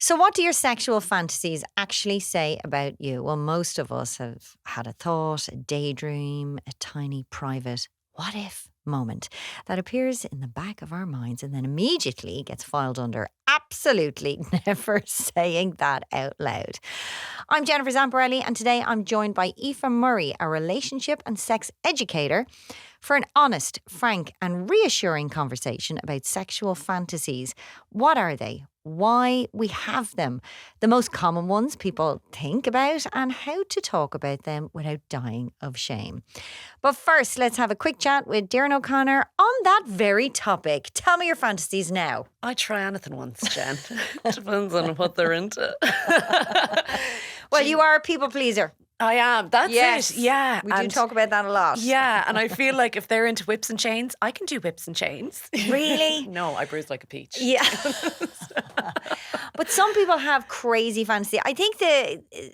So what do your sexual fantasies actually say about you? Well, most of us have had a thought, a daydream, a tiny private what if moment that appears in the back of our minds and then immediately gets filed under absolutely never saying that out loud. I'm Jennifer Zamparelli, and today I'm joined by Aoife Murray, a relationship and sex educator, for an honest, frank and reassuring conversation about sexual fantasies. What are they? Why we have them, the most common ones people think about, and how to talk about them without dying of shame. But first, let's have a quick chat with Darren O'Connor on that very topic. Tell me your fantasies now. I try anything once, Jen. Depends on what they're into. Well, you are a people pleaser. I am. That's it. Yeah. We do talk about that a lot. Yeah. And I feel like if they're into whips and chains, I can do whips and chains. Really? No, I bruise like a peach. Yeah. But some people have crazy fantasy. I think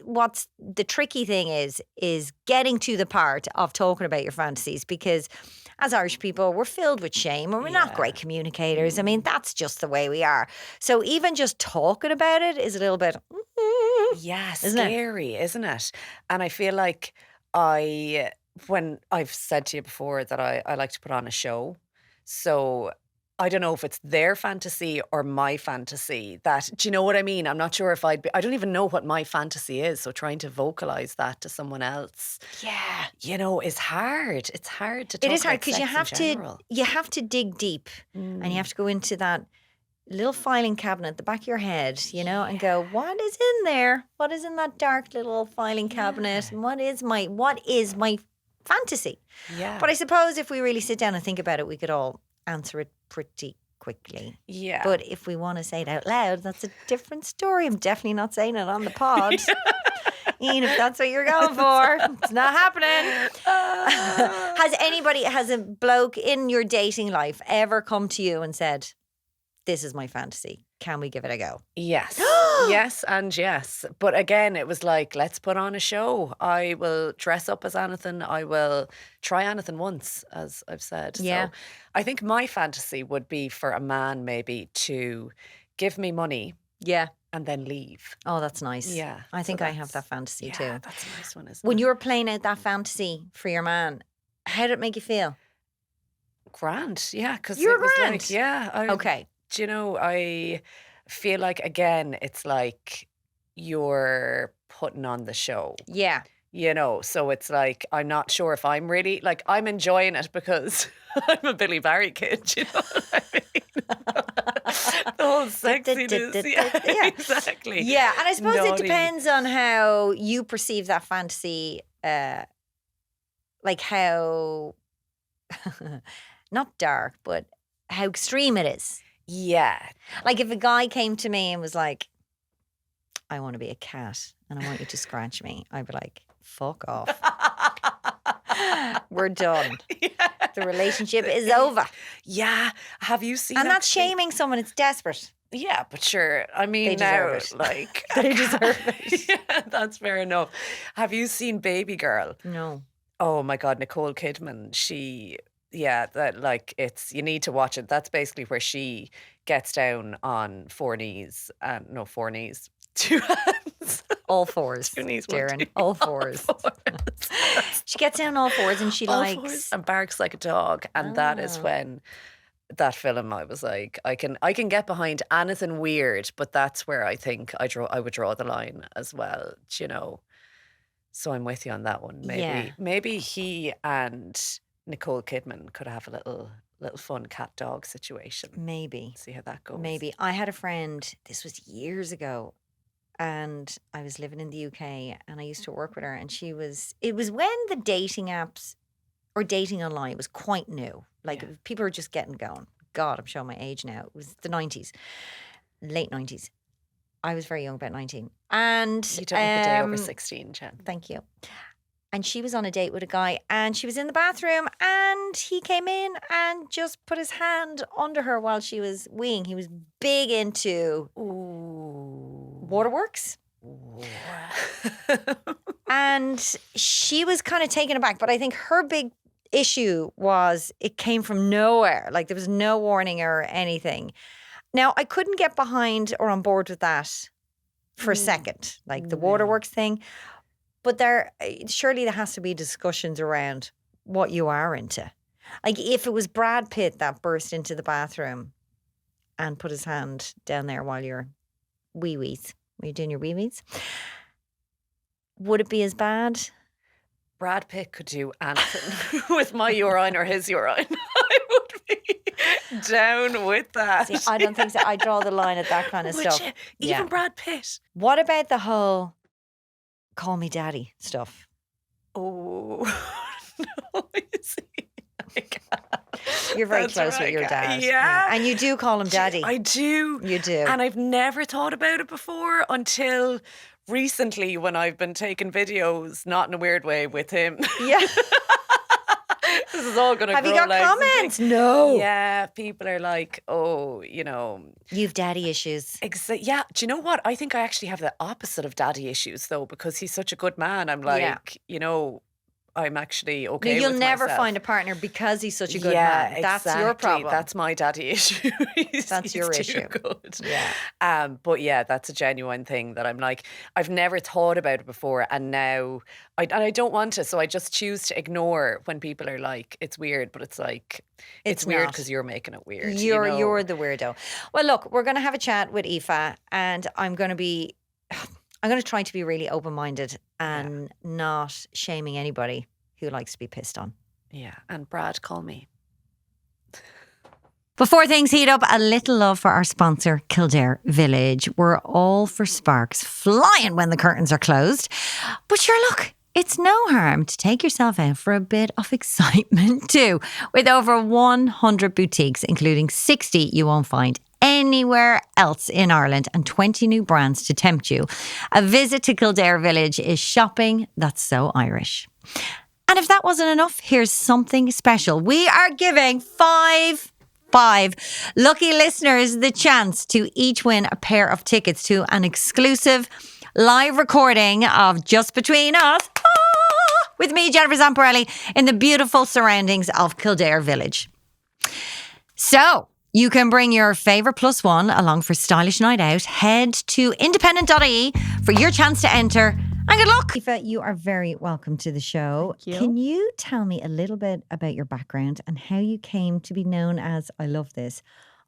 what's the tricky thing is getting to the part of talking about your fantasies, because as Irish people, we're filled with shame and we're not great communicators. I mean, that's just the way we are. So even just talking about it is a little bit... Yeah, scary, isn't it? And I feel like when I've said to you before that I like to put on a show. So I don't know if it's their fantasy or my fantasy that, do you know what I mean? I'm not sure if I don't even know what my fantasy is. So trying to vocalize that to someone else, is hard. It's hard to talk about. It is hard because you have to dig deep and you have to go into that little filing cabinet at the back of your head, and go, what is in there? What is in that dark little filing cabinet? And what is my fantasy? Yeah. But I suppose if we really sit down and think about it, we could all answer it pretty quickly. Yeah. But if we want to say it out loud, that's a different story. I'm definitely not saying it on the pod. Ian, if that's what you're going for, it's not happening. Has a bloke in your dating life ever come to you and said, this is my fantasy, can we give it a go? Yes. Yes and yes. But again, it was like, let's put on a show. I will dress up as anything. I will try anything once, as I've said. Yeah. So I think my fantasy would be for a man maybe to give me money. Yeah. And then leave. Oh, that's nice. Yeah. I think I have that fantasy too. Yeah, that's a nice one, isn't it? When you were playing out that fantasy for your man, how did it make you feel? Grand. Yeah. Because you were it was grand. like, yeah. Okay. Do you know, I feel like, again, it's like you're putting on the show. Yeah. So it's like, I'm not sure if I'm really, like, I'm enjoying it because I'm a Billy Barry kid, you know what I mean? The whole sexiness. Yeah, exactly. Yeah, and I suppose it depends on how you perceive that fantasy, like how, not dark, but how extreme it is. Yeah. Like if a guy came to me and was like, I want to be a cat and I want you to scratch me, I'd be like, fuck off. We're done. Yeah. The relationship is over. Yeah. Have you seen And that's shaming someone. It's desperate. Yeah, but sure. I mean, they deserve it. Like, they deserve it. Yeah, that's fair enough. Have you seen Baby Girl? No. Oh my God, Nicole Kidman. You need to watch it. That's basically where she gets down on four knees, two hands. All fours. Two knees, Darren. All fours. She gets down all fours and she likes. And barks like a dog. And that is when that film, I was like, I can get behind anything weird, but that's where I think I would draw the line as well, So I'm with you on that one. Maybe he and Nicole Kidman could have a little fun cat dog situation. Maybe. See how that goes. Maybe. I had a friend, this was years ago, and I was living in the UK and I used to work with her, and it was when the dating apps or dating online was quite new. Like people were just getting going. God, I'm showing my age now. It was the 90s, late 90s. I was very young, about 19. And you don't look a day over 16, Jen. Thank you. And she was on a date with a guy and she was in the bathroom and he came in and just put his hand under her while she was weeing. He was big into waterworks. And she was kind of taken aback. But I think her big issue was it came from nowhere. Like there was no warning or anything. Now, I couldn't get behind or on board with that for a second, like the waterworks thing. But surely there has to be discussions around what you are into. Like if it was Brad Pitt that burst into the bathroom and put his hand down there while you're wee-wees, were you doing your wee-wees? Would it be as bad? Brad Pitt could do anything with my urine or his urine. I would be down with that. See, I don't think so. I draw the line at that kind of Would stuff. you? Even Brad Pitt. What about the whole call me daddy stuff? Oh, no, you see. You're very That's close with right, your dad. yeah. And you do call him daddy. I do. You do. And I've never thought about it before until recently when I've been taking videos, not in a weird way, with him. Yeah. This is all going to Have grow you got legs and comments? things. No. Yeah, people are like, oh, you know. You've daddy issues. Yeah, do you know what? I think I actually have the opposite of daddy issues, though, because he's such a good man. I'm like, you know, I'm actually okay You'll with never myself. find a partner because he's such a good man. That's your exactly. problem. That's my daddy issue. That's your too issue. Good. Yeah. But yeah, that's a genuine thing that I'm like, I've never thought about it before, and now I don't want to, so I just choose to ignore when people are like, it's weird, but it's like it's weird not. because you're making it weird. You're the weirdo. Well, look, we're going to have a chat with Aoife, and I'm going to try to be really open-minded and not shaming anybody who likes to be pissed on. Yeah, and Brad, call me. Before things heat up, a little love for our sponsor, Kildare Village. We're all for sparks flying when the curtains are closed. But sure, look, it's no harm to take yourself out for a bit of excitement too. With over 100 boutiques, including 60 you won't find anywhere else in Ireland, and 20 new brands to tempt you, a visit to Kildare Village is shopping that's so Irish. And if that wasn't enough, here's something special. We are giving five lucky listeners the chance to each win a pair of tickets to an exclusive live recording of Just Between Us with me, Jennifer Zamparelli, in the beautiful surroundings of Kildare Village. So you can bring your favourite plus one along for stylish night out. Head to independent.ie for your chance to enter. And good luck. Aoife, you are very welcome to the show. Thank you. Can you tell me a little bit about your background and how you came to be known as, I love this,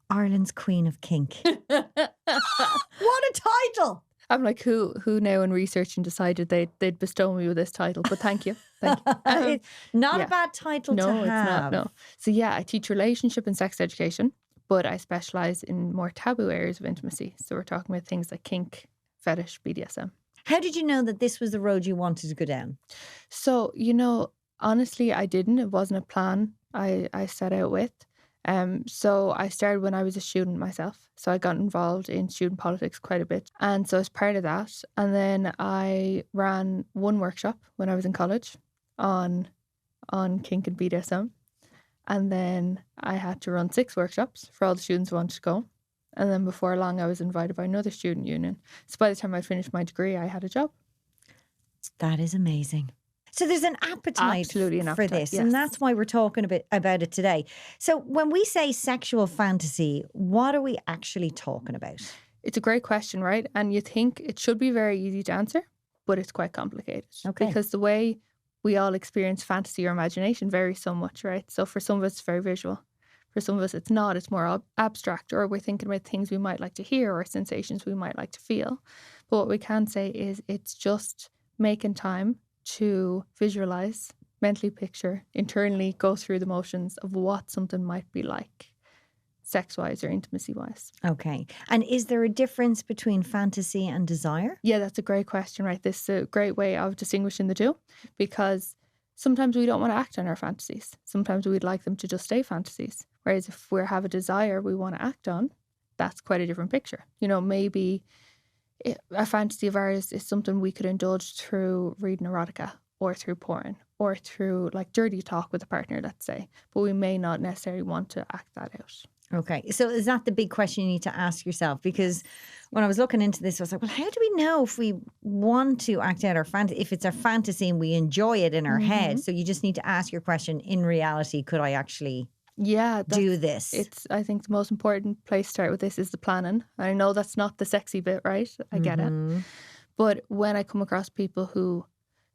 Ireland's Queen of Kink? What a title! I'm like, who now in research and decided they'd bestow me with this title? But thank you. Thank you. It's not yeah. a bad title No, to it's have. not. No. So yeah, I teach relationship and sex education, but I specialise in more taboo areas of intimacy. So we're talking about things like kink, fetish, BDSM. How did you know that this was the road you wanted to go down? So, honestly, I didn't. It wasn't a plan I set out with. So I started when I was a student myself. So I got involved in student politics quite a bit. And so as part of that, and then I ran one workshop when I was in college on kink and BDSM. And then I had to run 6 workshops for all the students who wanted to go. And then before long, I was invited by another student union. So by the time I finished my degree, I had a job. That is amazing. So there's an appetite Absolutely an for appetite, this. yes. And that's why we're talking a bit about it today. So when we say sexual fantasy, what are we actually talking about? It's a great question, right? And you think it should be very easy to answer, but it's quite complicated. Okay. Because the way we all experience fantasy or imagination varies so much, right? So for some of us, it's very visual. For some of us, it's not. It's more abstract, or we're thinking about things we might like to hear or sensations we might like to feel. But what we can say is it's just making time to visualize, mentally picture, internally go through the motions of what something might be like, sex-wise or intimacy-wise. Okay. And is there a difference between fantasy and desire? Yeah, that's a great question, right? This is a great way of distinguishing the two, because sometimes we don't want to act on our fantasies. Sometimes we'd like them to just stay fantasies. Whereas if we have a desire we want to act on, that's quite a different picture. Maybe a fantasy of ours is something we could indulge through reading erotica or through porn or through like dirty talk with a partner, let's say. But we may not necessarily want to act that out. Okay. So is that the big question you need to ask yourself? Because when I was looking into this, I was like, well, how do we know if we want to act out our fantasy, if it's our fantasy and we enjoy it in our head? So you just need to ask your question, in reality, could I actually Yeah, do this? I think the most important place to start with this is the planning. I know that's not the sexy bit, right? I get it. Mm-hmm. But when I come across people who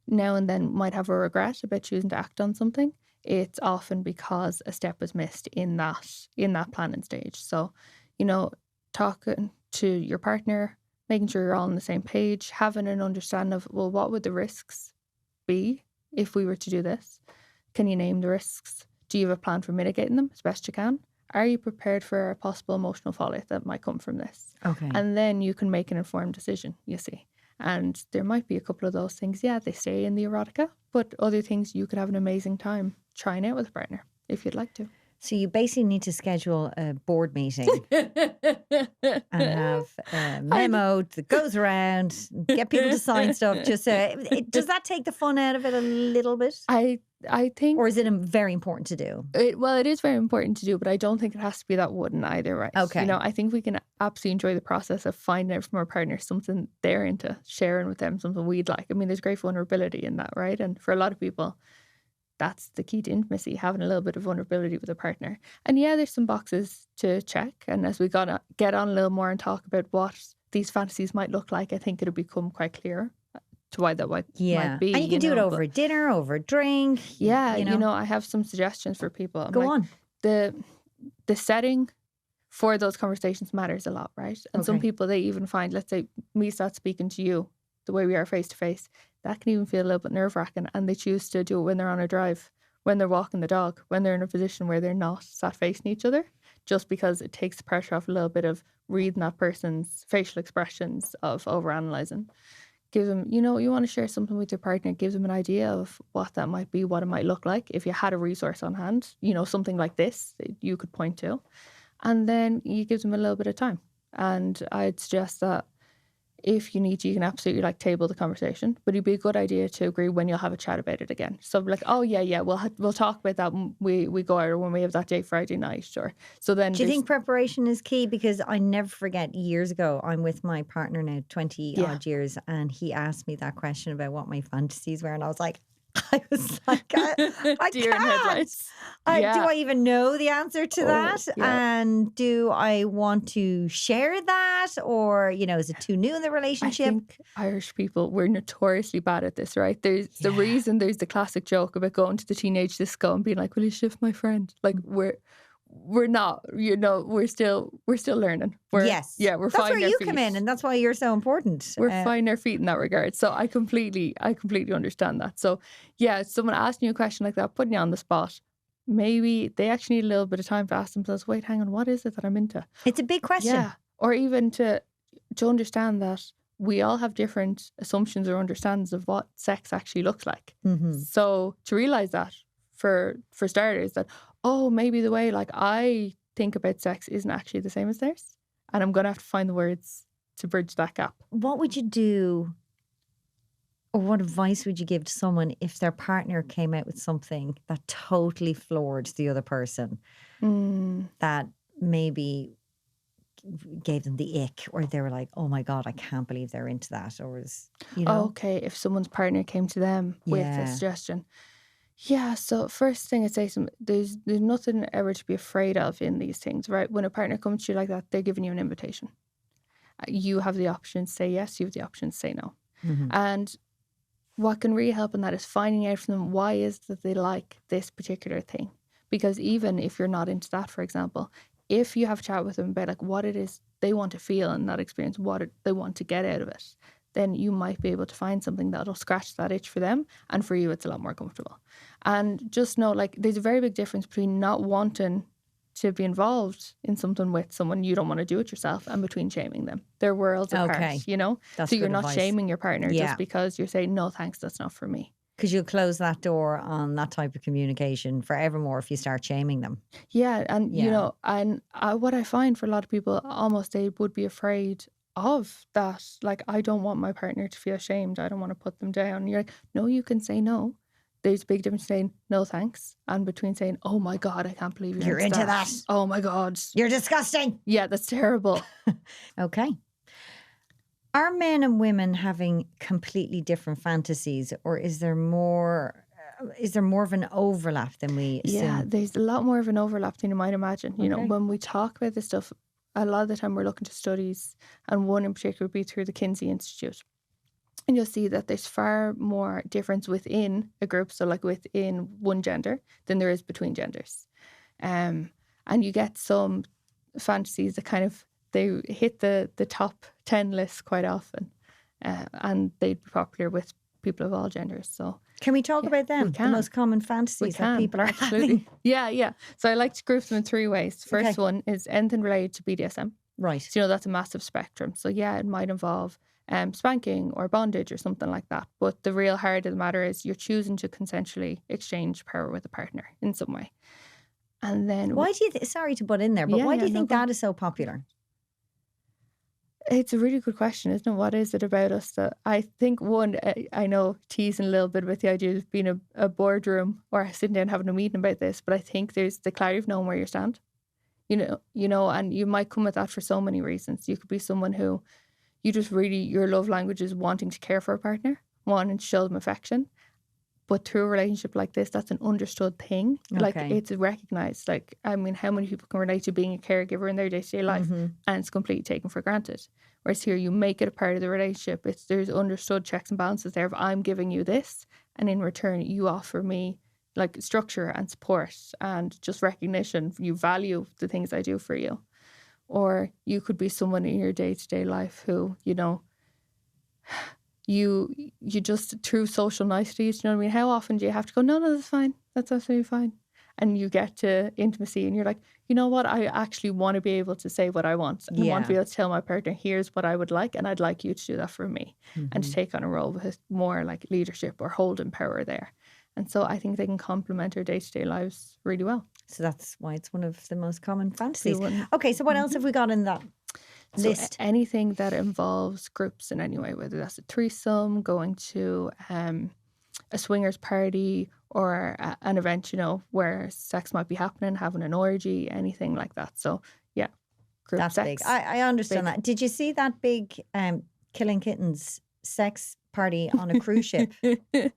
now and then might have a regret about choosing to act on something, it's often because a step was missed in that planning stage. So, you know, talking to your partner, making sure you're all on the same page, having an understanding of, well, what would the risks be if we were to do this? Can you name the risks? Do you have a plan for mitigating them as best you can? Are you prepared for a possible emotional fallout that might come from this? Okay. And then you can make an informed decision, you see. And there might be a couple of those things, yeah, they stay in the erotica, but other things you could have an amazing time trying out with a partner if you'd like to. So you basically need to schedule a board meeting and have a memo that goes around, get people to sign stuff. Just does that take the fun out of it a little bit? I think, or is it very important to do? It is very important to do, but I don't think it has to be that wooden either, right? Okay. You know, I think we can absolutely enjoy the process of finding out from our partner something they're into, sharing with them something we'd like. I mean, there's great vulnerability in that, right? And for a lot of people, that's the key to intimacy, having a little bit of vulnerability with a partner. And yeah, there's some boxes to check. And as we get on a little more and talk about what these fantasies might look like, I think it'll become quite clear to why that might be. And you can do it over dinner, over a drink. Yeah, I have some suggestions for people. Go on. The setting for those conversations matters a lot, right? And some people, they even find, let's say me start speaking to you the way we are face to face, that can even feel a little bit nerve-wracking, and they choose to do it when they're on a drive, when they're walking the dog, when they're in a position where they're not sat facing each other, just because it takes the pressure off a little bit of reading that person's facial expressions, of overanalyzing. Give them, you want to share something with your partner, gives them an idea of what that might be, what it might look like. If you had a resource on hand, something like this that you could point to, and then you give them a little bit of time. And I'd suggest that if you need to, you can absolutely table the conversation, but it'd be a good idea to agree when you'll have a chat about it again. So oh yeah, we'll talk about that when we go out, or when we have that date Friday night, or so then. Do you think preparation is key? Because I never forget, years ago, I'm with my partner now 20 odd years, and he asked me that question about what my fantasies were, and I was like, I Deer in headlights. Do I even know the answer to that? Yeah. And do I want to share that? Or, is it too new in the relationship? I think Irish people, we're notoriously bad at this, right? There's the reason there's the classic joke about going to the teenage disco and being like, will you shift my friend? Like, we're not, we're still learning. We're that's where you come in, and that's why you're so important. We're finding our feet in that regard. So I completely understand that. So yeah, someone asking you a question like that, putting you on the spot, maybe they actually need a little bit of time to ask themselves, wait, hang on, what is it that I'm into? It's a big question. Yeah. Or even to understand that we all have different assumptions or understandings of what sex actually looks like. Mm-hmm. So to realize that, for starters, that, maybe the way I think about sex isn't actually the same as theirs. And I'm going to have to find the words to bridge that gap. What would you do, or what advice would you give to someone if their partner came out with something that totally floored the other person, that maybe gave them the ick, or they were like, oh my God, I can't believe they're into that? Or Okay, if someone's partner came to them with a suggestion. Yeah, so first thing I'd say, there's nothing ever to be afraid of in these things, right? When a partner comes to you like that, they're giving you an invitation. You have the option to say yes, you have the option to say no. Mm-hmm. And what can really help in that is finding out from them, why is that they like this particular thing? Because even if you're not into that, for example, if you have a chat with them about what it is they want to feel in that experience, what they want to get out of it, then you might be able to find something that'll scratch that itch for them. And for you, it's a lot more comfortable. And just know, there's a very big difference between not wanting to be involved in something with someone you don't want to do it yourself, and between shaming them. They're worlds apart, That's so you're not advice. shaming your partner just because you're saying, no, thanks, that's not for me. Because you'll close that door on that type of communication forevermore if you start shaming them. Yeah, and, what I find for a lot of people, almost they would be afraid of that. I don't want my partner to feel ashamed. I don't want to put them down. And you're like, no, you can say no. There's a big difference saying no thanks, and between saying, oh my God, I can't believe you're into that. Oh my God. You're disgusting. Yeah, that's terrible. Okay. Are men and women having completely different fantasies, or is there more is there more of an overlap than we assume? Yeah, there's a lot more of an overlap than you might imagine. You know, Okay. when we talk about this stuff, a lot of the time we're looking to studies, and one in particular would be through the Kinsey Institute. And you'll see that there's far more difference within a group, so like within one gender, than there is between genders. And you get some fantasies that kind of, they hit the top 10 lists quite often. And they'd be popular with people of all genders. So Can we talk about them? we The can. most common We fantasies that can, people are absolutely. having. Yeah. So I like to group them in three ways. First Okay. one is anything related to BDSM. Right. So, you know, that's a massive spectrum. So, yeah, it might involve spanking or bondage or something like that. But the real heart of the matter is you're choosing to consensually exchange power with a partner in some way. And then Why do you sorry to butt in there, but Yeah, why do yeah, you no, think go on. that is so popular? It's a really good question, isn't it? What is it about us that I think, one, I know teasing a little bit about the idea of being a boardroom or sitting down having a meeting about this, but I think there's the clarity of knowing where you stand. You know, and you might come at that for so many reasons. You could be someone who you just really, your love language is wanting to care for a partner, wanting to show them affection. But through a relationship like this, that's an understood thing. Like, Okay. it's recognized. Like, I mean, how many people can relate to being a caregiver in their day-to-day life, and it's completely taken for granted? Whereas here, you make it a part of the relationship. There's understood checks and balances there of, I'm giving you this, and in return, you offer me like structure and support and just recognition. You value the things I do for you. Or you could be someone in your day-to-day life who, you know, you just, through social niceties, you know what I mean? How often do you have to go, no, that's fine. That's absolutely fine. And you get to intimacy and you're like, you know what? I actually want to be able to say what I want. And I want to be Yeah. able to tell my partner, here's what I would like. And I'd like you to do that for me. And to take on a role with more like leadership or holding power there. And so I think they can complement our day-to-day lives really well. So that's why it's one of the most common fantasies. wouldn't- Okay, so what else have we got in that So list? anything that involves groups in any way, whether that's a threesome, going to a swingers party, or an event, you know, where sex might be happening, having an orgy, anything like that. So yeah, group That's sex. big. I understand big. that. Did you see that big killing kittens sex party on a cruise ship?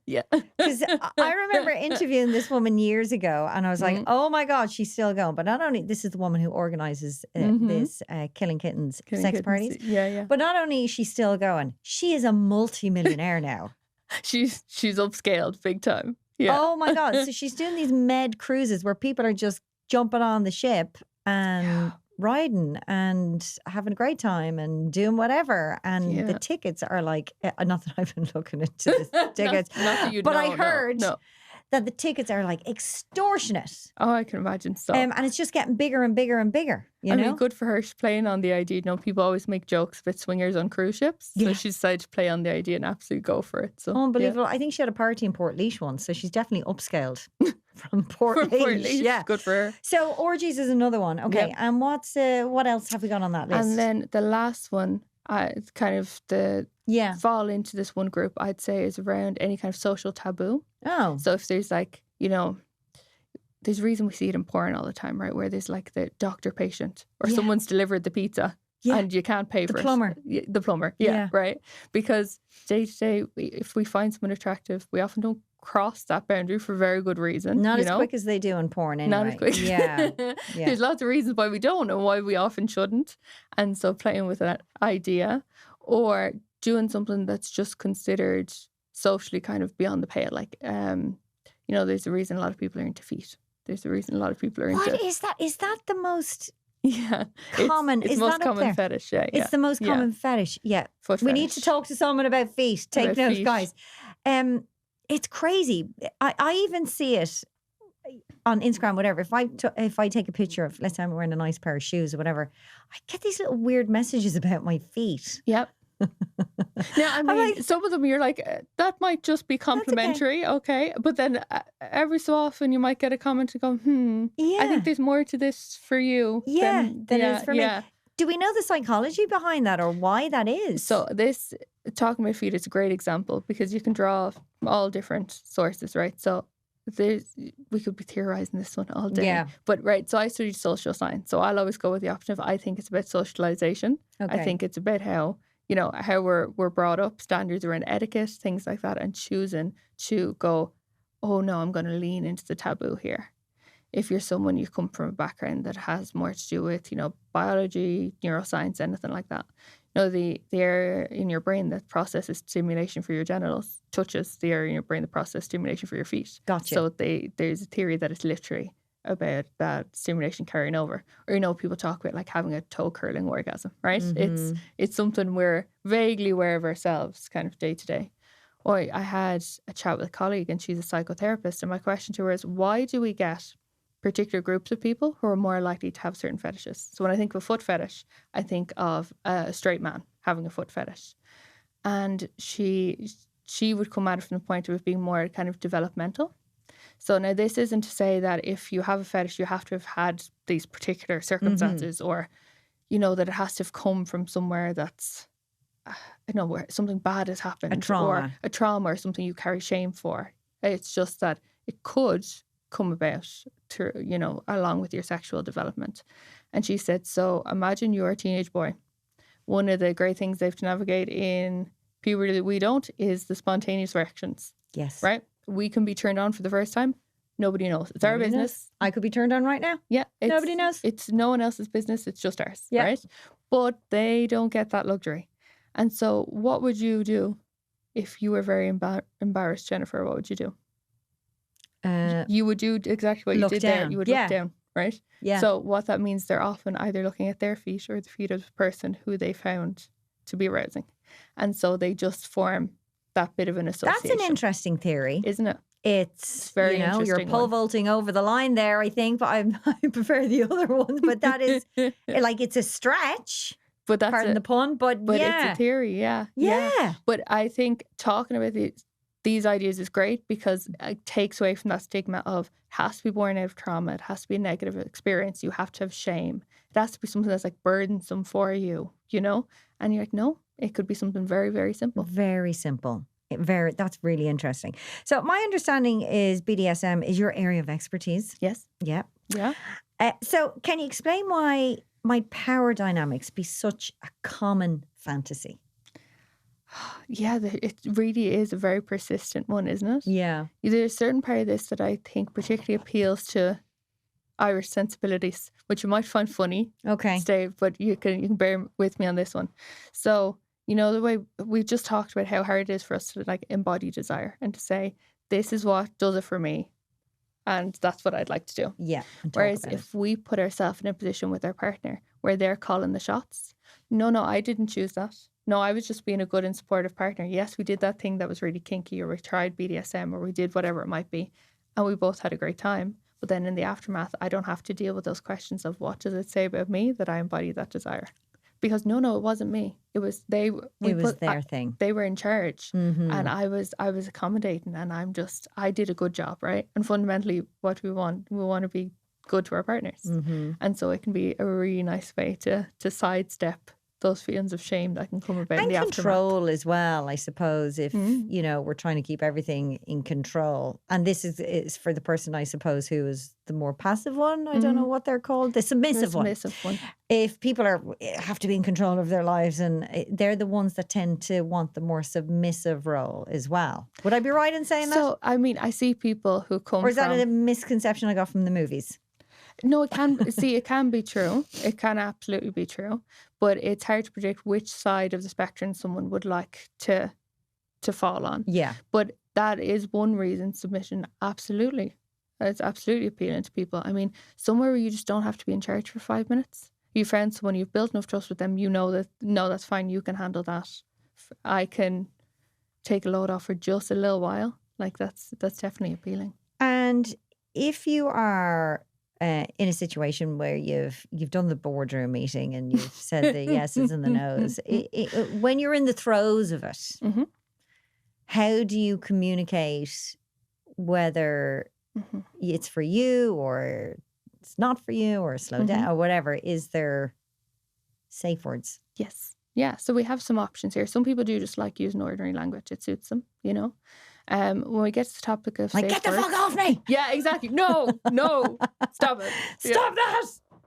Yeah. Because I remember interviewing this woman years ago, and I was like, Mhm. "Oh my God, she's still going." But not only this is the woman who organizes this killing kittens Killing sex kittens. parties, Yeah. but not only is she still going, she is a multi-millionaire now. She's upscaled big time. Yeah. Oh my God! So she's doing these med cruises where people are just jumping on the ship and riding and having a great time and doing whatever. And the Yeah. tickets are like, not that I've been looking into the tickets, Not that you but know, I no, heard no. that the tickets are like extortionate. Oh, I can imagine so. And it's just getting bigger and bigger and bigger, you I know? mean, good for her. She's playing on the idea. You know, people always make jokes about swingers on cruise ships. So Yeah. she decided to play on the idea and absolutely go for it. So Unbelievable. I think she had a party in Port once, so she's definitely upscaled from Port Yeah. For at least, Yeah. good for her. So orgies is another one. Okay. Yep. And what else have we got on that list? And then the last one, it's kind of the yeah. fall into this one group, I'd say, is around any kind of social taboo. Oh. So if there's like, you know, there's a reason we see it in porn all the time, right? Where there's like the doctor patient or Yeah. someone's delivered the pizza Yeah. and you can't pay The for plumber. it. Yeah, the plumber. Yeah. Yeah, right. Because day to day, if we find someone attractive, we often don't cross that boundary for very good reason. Not you as know? quick as they do in porn anyway. Not as quick. Yeah. Yeah. There's lots of reasons why we don't and why we often shouldn't. And so playing with that idea or doing something that's just considered socially kind of beyond the pale. Like, you know, there's a reason a lot of people are into feet. There's a reason a lot of people are into... What is that? Is that the most Yeah. common? It's is most that up common there? fetish. Yeah. It's the most Yeah. common fetish. Yeah. Foot We need to fetish. talk to someone about feet. Take About note, feet. guys. It's crazy. I even see it on Instagram, whatever. If I take a picture of, let's say I'm wearing a nice pair of shoes or whatever, I get these little weird messages about my feet. Yep. Now, I mean, like- some of them you're like, that might just be complimentary, okay. But then every so often you might get a comment and go, Yeah. I think there's more to this for you. Yeah, than than it is for me. yeah. Do we know the psychology behind that or why that is? So this, talking about feet, is a great example because you can draw all different sources, right? So we could be theorizing this one all day. Yeah. But right, so I studied social science. So I'll always go with the option of I think it's about socialization. Okay. I think it's about how, you know, how we're brought up, standards around etiquette, things like that, and choosing to go, oh no, I'm going to lean into the taboo here. If you're someone, you come from a background that has more to do with, biology, neuroscience, anything like that. The area in your brain that processes stimulation for your genitals touches the area in your brain that processes stimulation for your feet. Gotcha. So there's a theory that it's literally about that stimulation carrying over. Or, people talk about like having a toe curling orgasm, right? It's something we're vaguely aware of ourselves kind of day to day. Or I had a chat with a colleague and she's a psychotherapist, and my question to her is, why do we get particular groups of people who are more likely to have certain fetishes? So when I think of a foot fetish, I think of a straight man having a foot fetish. And she would come at it from the point of it being more kind of developmental. So now this isn't to say that if you have a fetish, you have to have had these particular circumstances or, that it has to have come from somewhere that's, where something bad has happened. Or a trauma or something you carry shame for. It's just that it could come about through, along with your sexual development. And she said, so imagine you're a teenage boy. One of the great things they have to navigate in puberty that we don't is the spontaneous reactions. Yes. Right? We can be turned on for the first time. Nobody knows. It's our business. I could be turned on right now. Yeah. Nobody knows. It's no one else's business. It's just ours. Yeah. Right? But they don't get that luxury. And so what would you do if you were very embarrassed, Jennifer? What would you do? You would do exactly what you did down. There. You would look down, right? Yeah. So what that means, they're often either looking at their feet or the feet of the person who they found to be arousing. And so they just form that bit of an association. That's an interesting theory. Isn't it? It's very you're pole vaulting over the line there, I think, but I prefer the other ones. But that is like, it's a stretch. But that's pardon the pun, but it's a theory, yeah. But I think talking about these ideas is great because it takes away from that stigma of it has to be born out of trauma, it has to be a negative experience, you have to have shame. It has to be something that's like burdensome for you, And you're like, no, it could be something very, very simple. Very simple. That's really interesting. So my understanding is BDSM is your area of expertise. Yes. Yeah. Yeah. So can you explain why might power dynamics be such a common fantasy? Yeah, it really is a very persistent one, isn't it? Yeah. There's a certain part of this that I think particularly appeals to Irish sensibilities, which you might find funny. Okay. Steve, but you can bear with me on this one. So, the way we just talked about how hard it is for us to like embody desire and to say, this is what does it for me. And that's what I'd like to do. Yeah. Whereas if we put ourselves in a position with our partner where they're calling the shots, no, I didn't choose that. No, I was just being a good and supportive partner. Yes, we did that thing that was really kinky, or we tried BDSM, or we did whatever it might be. And we both had a great time. But then in the aftermath, I don't have to deal with those questions of what does it say about me that I embody that desire. Because no, it wasn't me. It was they. It was their thing. They were in charge, and I was accommodating, and I did a good job, right? And fundamentally, what we want to be good to our partners, and so it can be a really nice way to sidestep those feelings of shame that can come about in the aftermath. And control as well, I suppose, if, we're trying to keep everything in control. And this is for the person, I suppose, who is the more passive one. I don't know what they're called. The submissive one. If people have to be in control of their lives, and they're the ones that tend to want the more submissive role as well. Would I be right in saying that? So, I mean, I see people who come from... Or is that a misconception I got from the movies? No, it can it can be true. It can absolutely be true. But it's hard to predict which side of the spectrum someone would like to fall on. Yeah. But that is one reason submission absolutely. It's absolutely appealing to people. I mean, somewhere where you just don't have to be in charge for 5 minutes. You found someone, you've built enough trust with them, that, no, that's fine, you can handle that. I can take a load off for just a little while. Like that's definitely appealing. And if you are in a situation where you've done the boardroom meeting and you've said the yeses and the nos, when you're in the throes of it, how do you communicate whether it's for you or it's not for you or slow down or whatever? Is there safe words? Yes. Yeah. So we have some options here. Some people do just like using ordinary language. It suits them, When we get to the topic of like, get the fuck off me! Yeah, exactly. No, stop it. Stop that!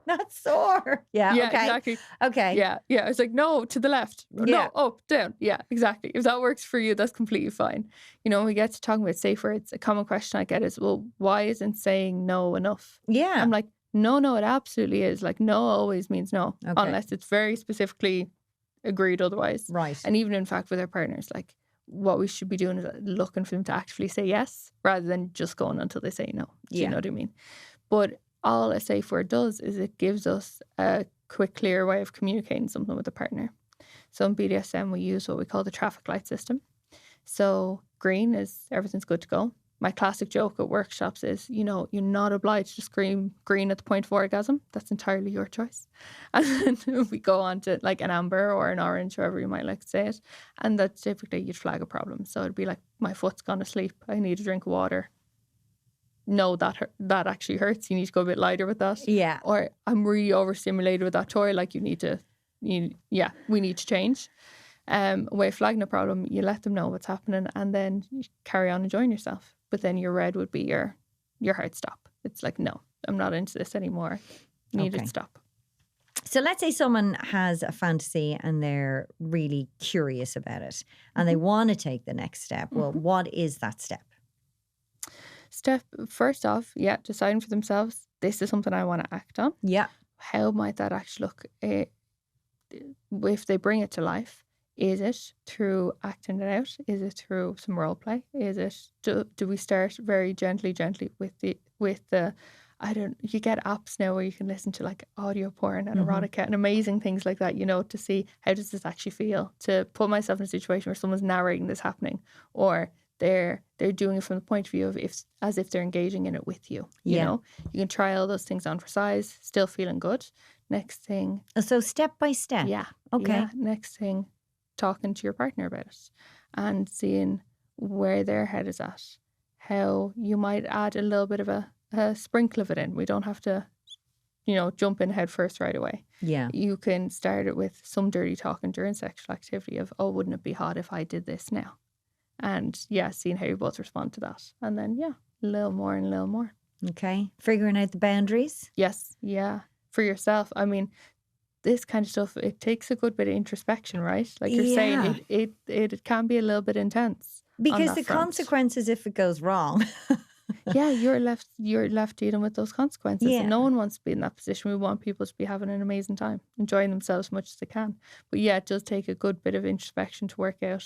not sore. Yeah, Yeah, okay. exactly. Okay. Yeah. It's like, no, to the left. Yeah. No, up, down. Yeah, exactly. If that works for you, that's completely fine. When we get to talking about safe words, a common question I get is, well, why isn't saying no enough? Yeah. I'm like, no, it absolutely is. Like, no always means no, Okay. unless it's very specifically agreed otherwise. Right. And even in fact with our partners, like, what we should be doing is looking for them to actually say yes rather than just going until they say no. Do you Yeah. know what I mean? But all a safe word does is it gives us a quick, clear way of communicating something with a partner. So in BDSM, we use what we call the traffic light system. So green is everything's good to go. My classic joke at workshops is, you're not obliged to scream green at the point of orgasm. That's entirely your choice. And then we go on to like an amber or an orange, however you might like to say it. And that's typically you'd flag a problem. So it'd be like, my foot's gone to sleep. I need a drink of water. No, that actually hurts. You need to go a bit lighter with that. Yeah. Or I'm really overstimulated with that toy. Like we need to change. Way of flagging a problem, you let them know what's happening and then you carry on enjoying yourself. But then your red would be your hard stop. It's like, no, I'm not into this anymore. Need it stop. So let's say someone has a fantasy and they're really curious about it and they want to take the next step. Well, what is that step? Step, first off, deciding for themselves, this is something I want to act on. Yeah. How might that actually look? If they bring it to life, is it through acting it out? Is it through some role play? Is it, do we start very gently with the you get apps now where you can listen to like audio porn and erotica and amazing things like that, to see how does this actually feel, to put myself in a situation where someone's narrating this happening or they're doing it from the point of view of as if they're engaging in it with you. You know, you can try all those things on for size, still feeling good. Next thing. So step by step. Yeah. Okay. Yeah, next thing, talking to your partner about it and seeing where their head is at. How you might add a little bit of a sprinkle of it in. We don't have to, jump in head first right away. Yeah. You can start it with some dirty talking during sexual activity of, oh, wouldn't it be hot if I did this now? And seeing how you both respond to that. And then, a little more and a little more. Okay. Figuring out the boundaries. Yes. Yeah. For yourself. I mean, this kind of stuff, it takes a good bit of introspection, right? Like you're saying, it can be a little bit intense. Because the consequences if it goes wrong. You're left dealing with those consequences. Yeah. And no one wants to be in that position. We want people to be having an amazing time, enjoying themselves as much as they can. But it does take a good bit of introspection to work out.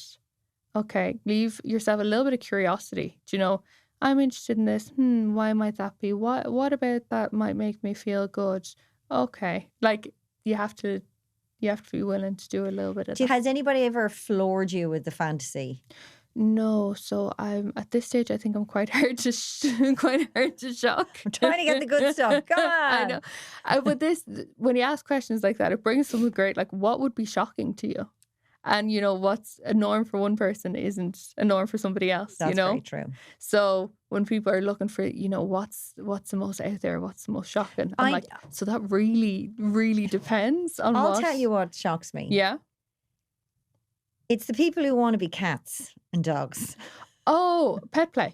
Okay, leave yourself a little bit of curiosity. Do you know, I'm interested in this. Why might that be? What about that might make me feel good? Okay, like you have to be willing to do a little bit of that. Has anybody ever floored you with the fantasy? No, so I'm at this stage. I think I'm quite hard to shock. I'm trying to get the good stuff. Come on. I know. But when you ask questions like that, it brings something great. Like, what would be shocking to you? And what's a norm for one person isn't a norm for somebody else. That's very true. So when people are looking for, what's the most out there, what's the most shocking, I'm like, so that really, really depends on. I'll tell you what shocks me. Yeah. It's the people who want to be cats and dogs. Oh, pet play.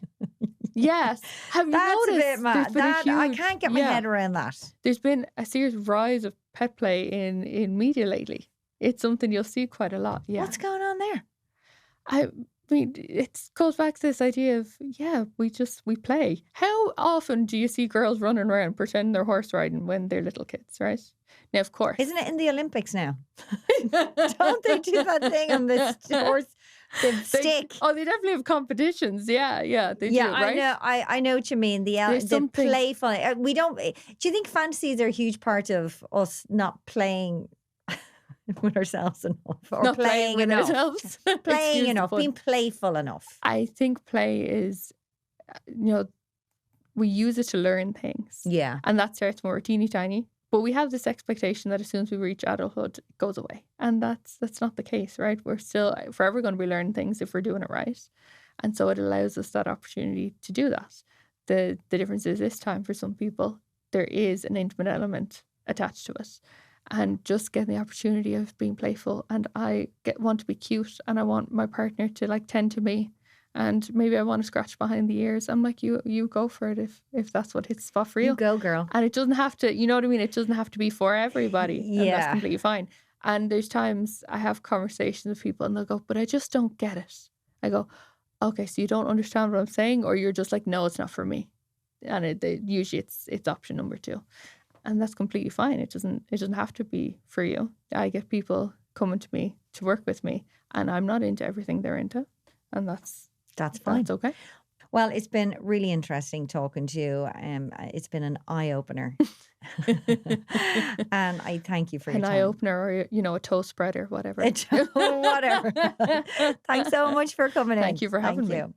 Yes. Have you That's noticed? a bit mad. I can't get my head around that. There's been a serious rise of pet play in media lately. It's something you'll see quite a lot. Yeah. What's going on there? I mean, it goes back to this idea of, we play. How often do you see girls running around pretending they're horse riding when they're little kids, right? Now, of course. Isn't it in the Olympics now? Don't they do that thing on the horse, the stick? They definitely have competitions. Yeah, they do, right? I know what you mean. The playful. We don't. Do you think fantasies are a huge part of us not playing with ourselves enough, or not playing with enough? ourselves? Playing enough, being playful enough. I think play is, we use it to learn things. Yeah, and that starts when we're teeny tiny. But we have this expectation that as soon as we reach adulthood, it goes away. And that's not the case, right? We're still forever going to be learning things if we're doing it right. And so it allows us that opportunity to do that. The difference is this time for some people, there is an intimate element attached to it. And just getting the opportunity of being playful. And I want to be cute and I want my partner to tend to me and maybe I want to scratch behind the ears. I'm like, you go for it if that's what hits the spot for You you. go, girl. And it doesn't have to, you know what I mean? It doesn't have to be for everybody. And that's Yeah. completely fine. And there's times I have conversations with people and they'll go, but I just don't get it. I go, okay, so you don't understand what I'm saying, or you're just like, no, it's not for me. And usually it's option number 2. And that's completely fine. It doesn't have to be for you. I get people coming to me to work with me, and I'm not into everything they're into. And that's fine. That's okay. Well, it's been really interesting talking to you. It's been an eye-opener. And I thank you for your An time. eye-opener, or, a toe spreader, whatever. Whatever. Thanks so much for coming in. Thank you for having me. You.